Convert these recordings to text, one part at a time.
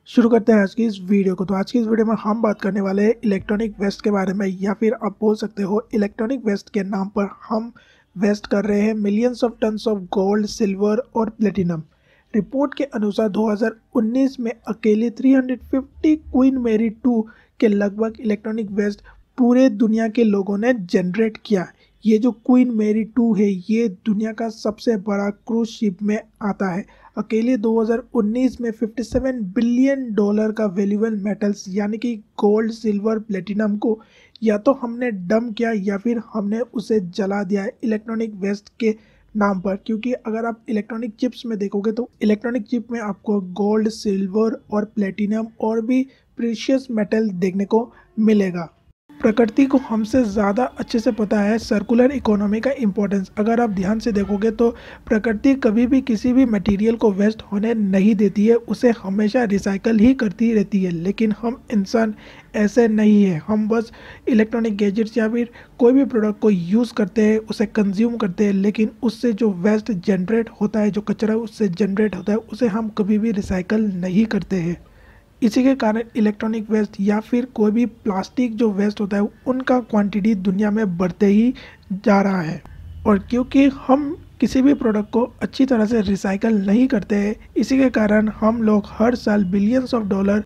शुरू करते हैं आज की इस वीडियो को। तो आज की इस वीडियो में हम बात करने वाले हैं इलेक्ट्रॉनिक वेस्ट के बारे में, या फिर आप बोल सकते हो इलेक्ट्रॉनिक वेस्ट के नाम पर हम वेस्ट कर रहे हैं millions of tons of gold, silver और प्लेटिनम। रिपोर्ट के अनुसार 2019 में अकेले 350 क्वीन मैरी 2 के लगभग इलेक्ट्रॉनिक वेस्ट पूरे दुनिया के लोगों ने जनरेट किया। ये जो क्वीन मैरी 2 है ये दुनिया का सबसे बड़ा क्रूज शिप में आता है। अकेले 2019 में 57 बिलियन डॉलर का वैल्यूएबल मेटल्स यानी कि गोल्ड, सिल्वर, प्लेटिनम को या तो हमने डंप किया या फिर हमने उसे जला दिया है इलेक्ट्रॉनिक वेस्ट के नाम पर। क्योंकि अगर आप इलेक्ट्रॉनिक चिप्स में देखोगे तो इलेक्ट्रॉनिक चिप में आपको गोल्ड, सिल्वर और प्लेटिनम और भी प्रीशियस मेटल देखने को मिलेगा। प्रकृति को हमसे ज़्यादा अच्छे से पता है सर्कुलर इकोनॉमी का इम्पोर्टेंस। अगर आप ध्यान से देखोगे तो प्रकृति कभी भी किसी भी मटेरियल को वेस्ट होने नहीं देती है, उसे हमेशा रिसाइकल ही करती रहती है। लेकिन हम इंसान ऐसे नहीं है, हम बस इलेक्ट्रॉनिक गैजेट्स या फिर कोई भी प्रोडक्ट को यूज़ करते हैं, उसे कंज्यूम करते हैं, लेकिन उससे जो वेस्ट जनरेट होता है, जो कचरा उससे जनरेट होता है, उसे हम कभी भी रिसाइकल नहीं करते हैं। इसी के कारण इलेक्ट्रॉनिक वेस्ट या फिर कोई भी प्लास्टिक जो वेस्ट होता है उनका क्वांटिटी दुनिया में बढ़ते ही जा रहा है। और क्योंकि हम किसी भी प्रोडक्ट को अच्छी तरह से रिसाइकल नहीं करते हैं, इसी के कारण हम लोग हर साल बिलियंस ऑफ डॉलर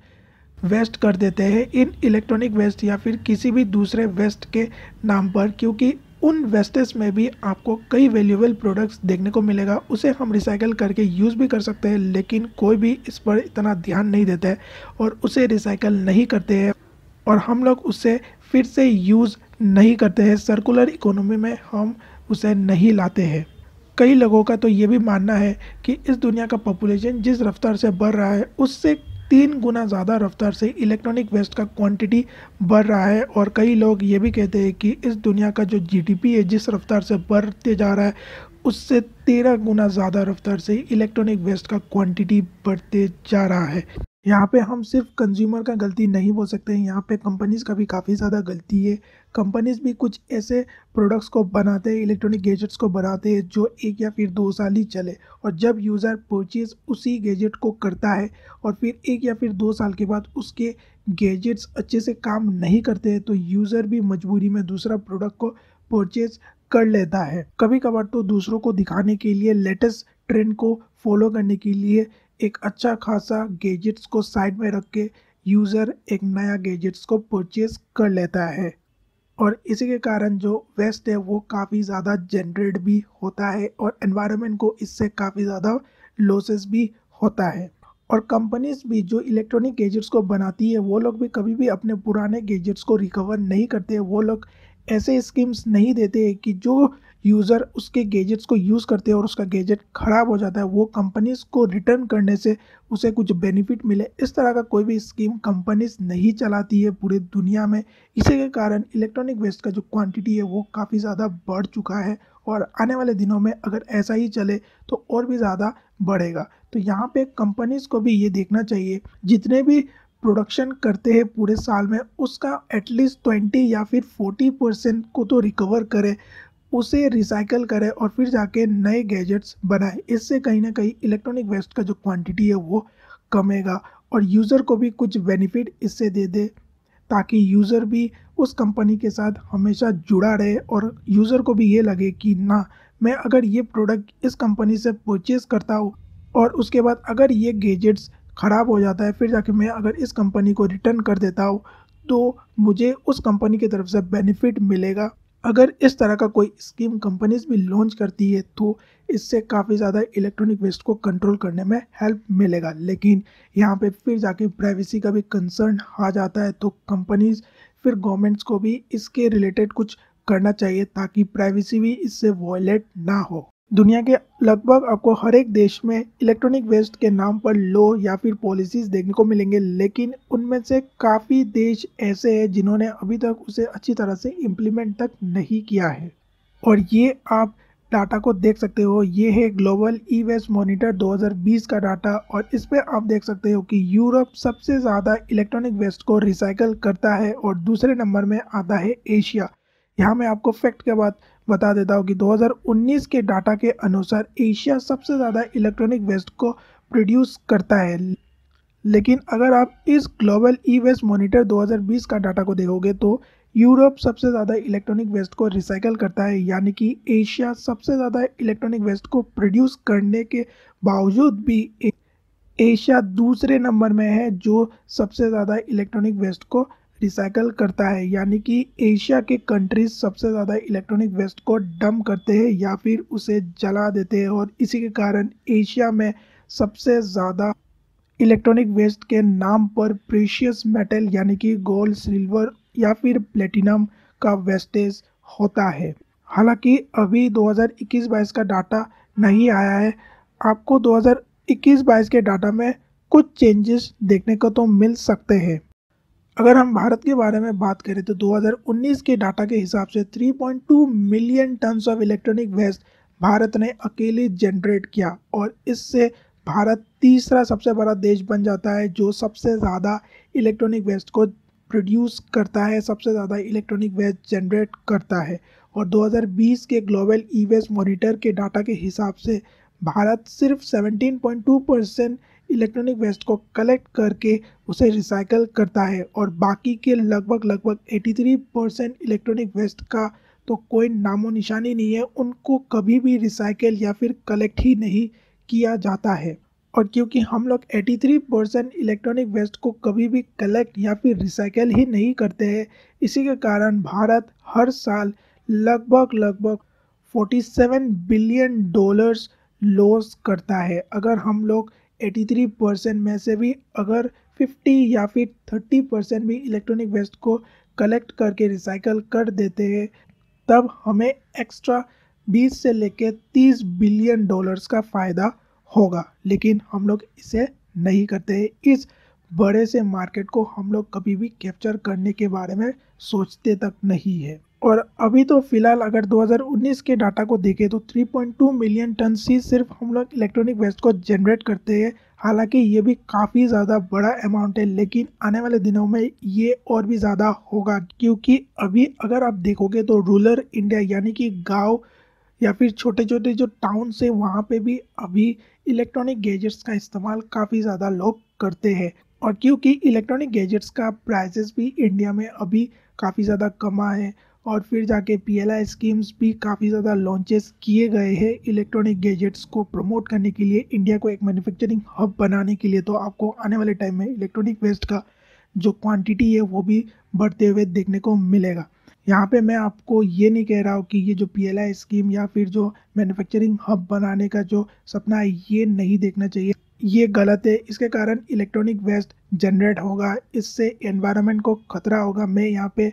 वेस्ट कर देते हैं इन इलेक्ट्रॉनिक वेस्ट या फिर किसी भी दूसरे वेस्ट के नाम पर। क्योंकि उन वेस्टेज में भी आपको कई वैल्यूएबल प्रोडक्ट्स देखने को मिलेगा, उसे हम रिसाइकल करके यूज़ भी कर सकते हैं, लेकिन कोई भी इस पर इतना ध्यान नहीं देता है और उसे रिसाइकल नहीं करते हैं और हम लोग उसे फिर से यूज़ नहीं करते हैं। सर्कुलर इकोनॉमी में हम उसे नहीं लाते हैं। कई लोगों का तो ये भी मानना है कि इस दुनिया का पॉपुलेशन जिस रफ्तार से बढ़ रहा है उससे 3 गुना ज़्यादा रफ्तार से इलेक्ट्रॉनिक वेस्ट का क्वांटिटी बढ़ रहा है। और कई लोग ये भी कहते हैं कि इस दुनिया का जो जीडीपी है जिस रफ्तार से बढ़ते जा रहा है उससे 13 गुना ज़्यादा रफ्तार से इलेक्ट्रॉनिक वेस्ट का क्वांटिटी बढ़ते जा रहा है। यहाँ पे हम सिर्फ कंज्यूमर का गलती नहीं बोल सकते हैं, यहाँ पे कंपनीज़ का भी काफ़ी ज़्यादा गलती है। कंपनीज़ भी कुछ ऐसे प्रोडक्ट्स को बनाते हैं, इलेक्ट्रॉनिक गैजेट्स को बनाते हैं जो 1 या फिर 2 साल ही चले, और जब यूज़र परचेज़ उसी गैजेट को करता है और फिर 1 या फिर 2 साल के बाद उसके गैजेट्स अच्छे से काम नहीं करते हैं तो यूज़र भी मजबूरी में दूसरा प्रोडक्ट को परचेज़ कर लेता है। कभी कभार तो दूसरों को दिखाने के लिए, लेटेस्ट ट्रेंड को फॉलो करने के लिए एक अच्छा खासा गैजेट्स को साइड में रख के यूज़र एक नया गैजेट्स को परचेज़ कर लेता है। और इसी के कारण जो वेस्ट है वो काफ़ी ज़्यादा जनरेट भी होता है और एनवायरनमेंट को इससे काफ़ी ज़्यादा लॉसेस भी होता है। और कंपनीज भी जो इलेक्ट्रॉनिक गैजेट्स को बनाती है वो लोग भी कभी भी अपने पुराने गैजेट्स को रिकवर नहीं करते हैं। वो लोग ऐसे स्कीम्स नहीं देते हैं कि जो यूज़र उसके गैजेट्स को यूज़ करते हैं और उसका गैजेट ख़राब हो जाता है वो कंपनीज को रिटर्न करने से उसे कुछ बेनिफिट मिले। इस तरह का कोई भी स्कीम कंपनीज नहीं चलाती है पूरे दुनिया में। इसी के कारण इलेक्ट्रॉनिक वेस्ट का जो क्वांटिटी है वो काफ़ी ज़्यादा बढ़ चुका है और आने वाले दिनों में अगर ऐसा ही चले तो और भी ज़्यादा बढ़ेगा। तो यहाँ पे कंपनीज को भी ये देखना चाहिए जितने भी प्रोडक्शन करते हैं पूरे साल में उसका एटलीस्ट 20 या फिर 40% को तो रिकवर करे, उसे रिसाइकल करे और फिर जाके नए गैजेट्स बनाए। इससे कहीं ना कहीं इलेक्ट्रॉनिक वेस्ट का जो क्वांटिटी है वो कमेगा और यूज़र को भी कुछ बेनिफिट इससे दे दे, ताकि यूज़र भी उस कंपनी के साथ हमेशा जुड़ा रहे और यूज़र को भी ये लगे कि ना, मैं अगर ये प्रोडक्ट इस कंपनी से परचेज़ करता हूँ और उसके बाद अगर ये गैजेट्स ख़राब हो जाता है फिर जाके मैं अगर इस कंपनी को रिटर्न कर देता हूँ तो मुझे उस कंपनी की तरफ से बेनिफिट मिलेगा। अगर इस तरह का कोई स्कीम कंपनीज भी लॉन्च करती है तो इससे काफ़ी ज़्यादा इलेक्ट्रॉनिक वेस्ट को कंट्रोल करने में हेल्प मिलेगा। लेकिन यहाँ पे फिर जाके प्राइवेसी का भी कंसर्न आ जाता है, तो कंपनीज फिर गवर्नमेंट्स को भी इसके रिलेटेड कुछ करना चाहिए ताकि प्राइवेसी भी इससे वॉयलेट ना हो। दुनिया के लगभग आपको हर एक देश में इलेक्ट्रॉनिक वेस्ट के नाम पर लॉ या फिर पॉलिसीज़ देखने को मिलेंगे, लेकिन उनमें से काफ़ी देश ऐसे हैं जिन्होंने अभी तक उसे अच्छी तरह से इम्प्लीमेंट तक नहीं किया है। और ये आप डाटा को देख सकते हो, ये है ग्लोबल ई वेस्ट मॉनिटर 2020 का डाटा और इस पे आप देख सकते हो कि यूरोप सबसे ज़्यादा इलेक्ट्रॉनिक वेस्ट को रिसाइकल करता है और दूसरे नंबर में आता है एशिया। यहाँ मैं आपको फैक्ट के बाद बता देता हूँ कि 2019 के डाटा के अनुसार एशिया सबसे ज़्यादा इलेक्ट्रॉनिक वेस्ट को प्रोड्यूस करता है। लेकिन अगर आप इस ग्लोबल ई वेस्ट मॉनिटर 2020 का डाटा को देखोगे तो यूरोप सबसे ज़्यादा इलेक्ट्रॉनिक वेस्ट को रिसाइकल करता है, यानी कि एशिया सबसे ज़्यादा इलेक्ट्रॉनिक वेस्ट को प्रोड्यूस करने के बावजूद भी एशिया दूसरे नंबर में है जो सबसे ज़्यादा इलेक्ट्रॉनिक वेस्ट को रिसाइकल करता है, यानी कि एशिया के कंट्रीज सबसे ज़्यादा इलेक्ट्रॉनिक वेस्ट को डंप करते हैं या फिर उसे जला देते हैं, और इसी के कारण एशिया में सबसे ज़्यादा इलेक्ट्रॉनिक वेस्ट के नाम पर प्रीशियस मेटल यानी कि गोल्ड, सिल्वर या फिर प्लेटिनम का वेस्टेज होता है। हालांकि अभी 2021-22 का डाटा नहीं आया है, आपको 2021-22 के डाटा में कुछ चेंजेस देखने को तो मिल सकते हैं। अगर हम भारत के बारे में बात करें तो 2019 के डाटा के हिसाब से 3.2 million tons of electronic waste Bharat ने अकेले जनरेट किया, और इससे भारत तीसरा सबसे बड़ा देश बन जाता है जो सबसे ज़्यादा इलेक्ट्रॉनिक वेस्ट को प्रोड्यूस करता है, सबसे ज़्यादा इलेक्ट्रॉनिक वेस्ट जनरेट करता है। और 2020 के ग्लोबल ई वेस्ट मॉनिटर के डाटा के हिसाब से भारत सिर्फ 17.2% इलेक्ट्रॉनिक वेस्ट को कलेक्ट करके उसे रिसाइकल करता है, और बाकी के लगभग 83% इलेक्ट्रॉनिक वेस्ट का तो कोई नामो निशानी नहीं है, उनको कभी भी रिसाइकल या फिर कलेक्ट ही नहीं किया जाता है। और क्योंकि हम लोग 83% इलेक्ट्रॉनिक वेस्ट को कभी भी कलेक्ट या फिर रिसाइकल ही नहीं करते हैं, इसी के कारण भारत हर साल लगभग 47 बिलियन डॉलर्स लॉस करता है। अगर हम लोग 83% में से भी अगर 50 या फिर 30% भी इलेक्ट्रॉनिक वेस्ट को कलेक्ट करके रिसाइकल कर देते हैं, तब हमें एक्स्ट्रा 20 से लेकर 30 बिलियन डॉलर्स का फ़ायदा होगा। लेकिन हम लोग इसे नहीं करते हैं, इस बड़े से मार्केट को हम लोग कभी भी कैप्चर करने के बारे में सोचते तक नहीं है। और अभी तो फिलहाल अगर 2019 के डाटा को देखें तो 3.2 मिलियन टन ही सिर्फ हम लोग इलेक्ट्रॉनिक वेस्ट को जनरेट करते हैं। हालांकि ये भी काफ़ी ज़्यादा बड़ा अमाउंट है, लेकिन आने वाले दिनों में ये और भी ज़्यादा होगा, क्योंकि अभी अगर आप देखोगे तो रूरल इंडिया यानी कि गांव या फिर छोटे छोटे जो टाउन से वहाँ पे भी अभी इलेक्ट्रॉनिक गैजेट्स का इस्तेमाल काफ़ी ज़्यादा लोग करते हैं। और क्योंकि इलेक्ट्रॉनिक गैजेट्स का प्राइसेस भी इंडिया में अभी काफ़ी ज़्यादा कमा है, और फिर जाके पीएलआई स्कीम्स भी काफ़ी ज़्यादा लॉन्चेस किए गए हैं इलेक्ट्रॉनिक गैजेट्स को प्रमोट करने के लिए, इंडिया को एक मैन्युफैक्चरिंग हब बनाने के लिए। तो आपको आने वाले टाइम में इलेक्ट्रॉनिक वेस्ट का जो क्वांटिटी है वो भी बढ़ते हुए देखने को मिलेगा। यहाँ पे मैं आपको ये नहीं कह रहा हूँ कि ये जो पीएलआई स्कीम या फिर जो मैन्युफैक्चरिंग हब बनाने का जो सपना है ये नहीं देखना चाहिए, ये गलत है। इसके कारण इलेक्ट्रॉनिक वेस्ट जनरेट होगा, इससे एनवायरनमेंट को खतरा होगा। मैं यहाँ पे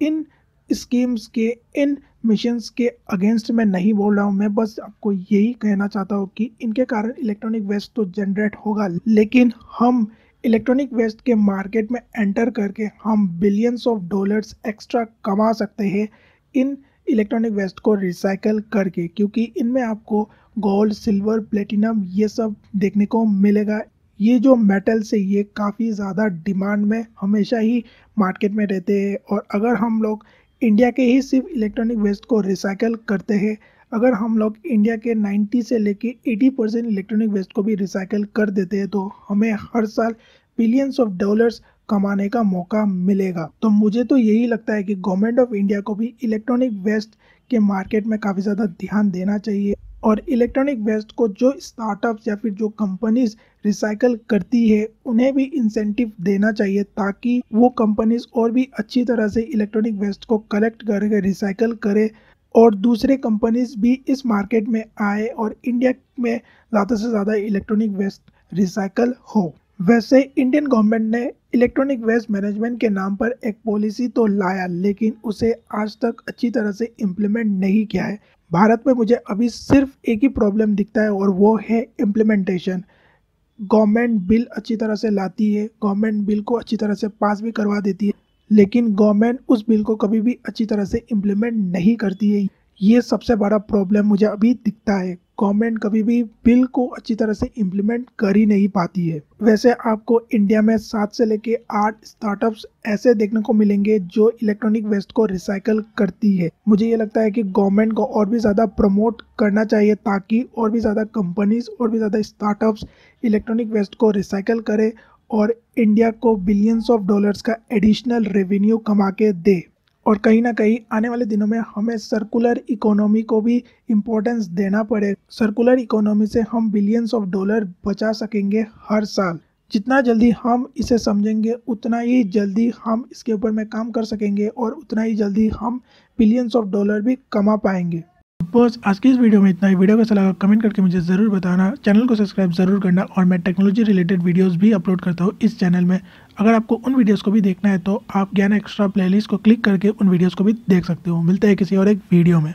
इन स्कीम्स के, इन मिशंस के अगेंस्ट मैं नहीं बोल रहा हूँ, मैं बस आपको यही कहना चाहता हूँ कि इनके कारण इलेक्ट्रॉनिक वेस्ट तो जनरेट होगा, लेकिन हम इलेक्ट्रॉनिक वेस्ट के मार्केट में एंटर करके हम बिलियंस ऑफ डॉलर्स एक्स्ट्रा कमा सकते हैं इन इलेक्ट्रॉनिक वेस्ट को रिसाइकल करके, क्योंकि इनमें आपको गोल्ड, सिल्वर, प्लेटिनम ये सब देखने को मिलेगा। ये जो मेटल्स है ये काफ़ी ज़्यादा डिमांड में हमेशा ही मार्केट में रहते हैं, और अगर हम लोग इंडिया के ही सिर्फ इलेक्ट्रॉनिक वेस्ट को रिसाइकल करते हैं, अगर हम लोग इंडिया के 90 से लेके 80% इलेक्ट्रॉनिक वेस्ट को भी रिसाइकल कर देते हैं तो हमें हर साल बिलियंस ऑफ डॉलर्स कमाने का मौका मिलेगा। तो मुझे तो यही लगता है कि गवर्नमेंट ऑफ इंडिया को भी इलेक्ट्रॉनिक वेस्ट के मार्केट में काफ़ी ज़्यादा ध्यान देना चाहिए, और इलेक्ट्रॉनिक वेस्ट को जो स्टार्टअप्स या फिर जो कंपनीज रिसाइकल करती है उन्हें भी इंसेंटिव देना चाहिए, ताकि वो कंपनीज और भी अच्छी तरह से इलेक्ट्रॉनिक वेस्ट को कलेक्ट करके रिसाइकल करे, और दूसरे कंपनीज भी इस मार्केट में आए और इंडिया में ज़्यादा से ज़्यादा इलेक्ट्रॉनिक वेस्ट रिसाइकल हो। वैसे इंडियन गवर्नमेंट ने इलेक्ट्रॉनिक वेस्ट मैनेजमेंट के नाम पर एक पॉलिसी तो लाया, लेकिन उसे आज तक अच्छी तरह से इम्प्लीमेंट नहीं किया है। भारत में मुझे अभी सिर्फ एक ही प्रॉब्लम दिखता है, और वो है इम्प्लीमेंटेशन। गवर्नमेंट बिल अच्छी तरह से लाती है, गवर्नमेंट बिल को अच्छी तरह से पास भी करवा देती है, लेकिन गवर्नमेंट उस बिल को कभी भी अच्छी तरह से इम्प्लीमेंट नहीं करती है। ये सबसे बड़ा प्रॉब्लम मुझे अभी दिखता है, गवर्नमेंट कभी भी बिल को अच्छी तरह से इम्प्लीमेंट कर ही नहीं पाती है। वैसे आपको इंडिया में 7 से लेके 8 स्टार्टअप्स ऐसे देखने को मिलेंगे जो इलेक्ट्रॉनिक वेस्ट को रिसाइकल करती है। मुझे ये लगता है कि गवर्नमेंट को और भी ज़्यादा प्रमोट करना चाहिए, ताकि और भी ज़्यादा कंपनीज और भी ज़्यादा स्टार्टअप्स इलेक्ट्रॉनिक वेस्ट को रिसाइकल करें और इंडिया को बिलियंस ऑफ डॉलर्स का एडिशनल रेवेन्यू कमा के दे। और कहीं ना कहीं आने वाले दिनों में हमें सर्कुलर इकोनॉमी को भी इम्पोर्टेंस देना पड़े। सर्कुलर इकोनॉमी से हम बिलियंस ऑफ डॉलर बचा सकेंगे हर साल। जितना जल्दी हम इसे समझेंगे उतना ही जल्दी हम इसके ऊपर में काम कर सकेंगे और उतना ही जल्दी हम बिलियंस ऑफ डॉलर भी कमा पाएंगे। बस आज की इस वीडियो में इतना ही। वीडियो कैसा लगा कमेंट करके मुझे ज़रूर बताना। चैनल को सब्सक्राइब ज़रूर करना और मैं टेक्नोलॉजी रिलेटेड वीडियोस भी अपलोड करता हूँ इस चैनल में। अगर आपको उन वीडियोस को भी देखना है तो आप ज्ञान एक्स्ट्रा प्लेलिस्ट को क्लिक करके उन वीडियोस को भी देख सकते हो। मिलते हैं किसी और एक वीडियो में।